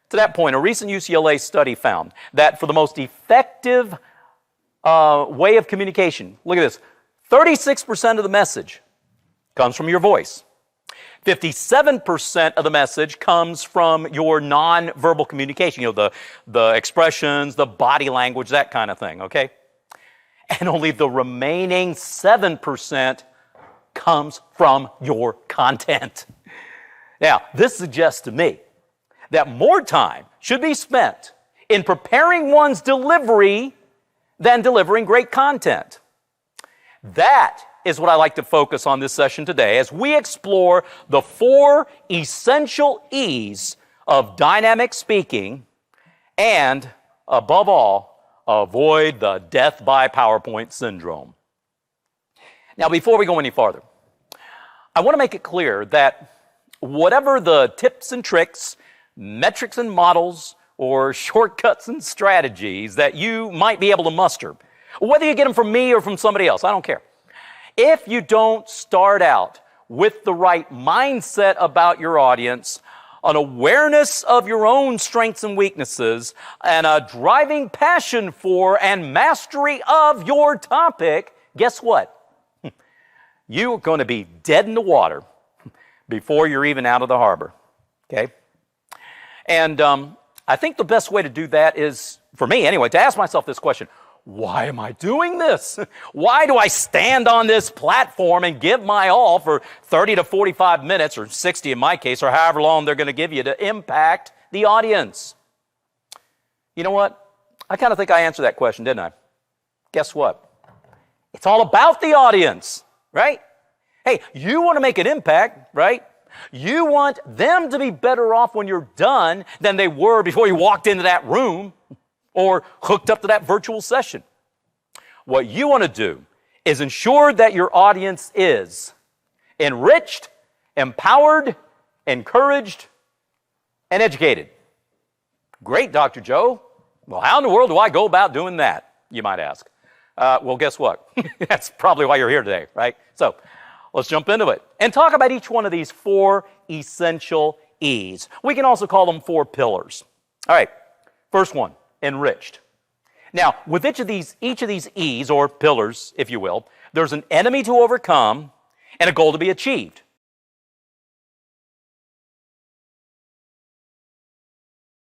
To that point, a recent UCLA study found that for the most effective way of communication, look at this, 36% of the message comes from your voice. 57% of the message comes from your non-verbal communication, the expressions, the body language, that kind of thing, okay? And only the remaining 7% comes from your content. Now, this suggests to me that more time should be spent in preparing one's delivery than delivering great content. That is what I like to focus on this session today as we explore the 4 essential E's of dynamic speaking and, above all, avoid the death by PowerPoint syndrome. Now, before we go any farther, I want to make it clear that whatever the tips and tricks, metrics and models, or shortcuts and strategies that you might be able to muster, whether you get them from me or from somebody else, I don't care. If you don't start out with the right mindset about your audience, an awareness of your own strengths and weaknesses, and a driving passion for and mastery of your topic, guess what? You're going to be dead in the water before you're even out of the harbor, okay? And I think the best way to do that is, for me anyway, to ask myself this question: why am I doing this? Why do I stand on this platform and give my all for 30 to 45 minutes, or 60 in my case, or however long they're going to give you to impact the audience? You know what? I kind of think I answered that question, didn't I? Guess what? It's all about the audience, right? Hey, you want to make an impact, right? You want them to be better off when you're done than they were before you walked into that room or hooked up to that virtual session. What you want to do is ensure that your audience is enriched, empowered, encouraged, and educated. Great, Dr. Joe. Well, how in the world do I go about doing that, you might ask? Well, guess what? That's probably why you're here today, right? So let's jump into it and talk about each one of these 4 essential E's. We can also call them 4 pillars. All right, first one, enriched. Now, with each of these E's, or pillars, if you will, there's an enemy to overcome and a goal to be achieved.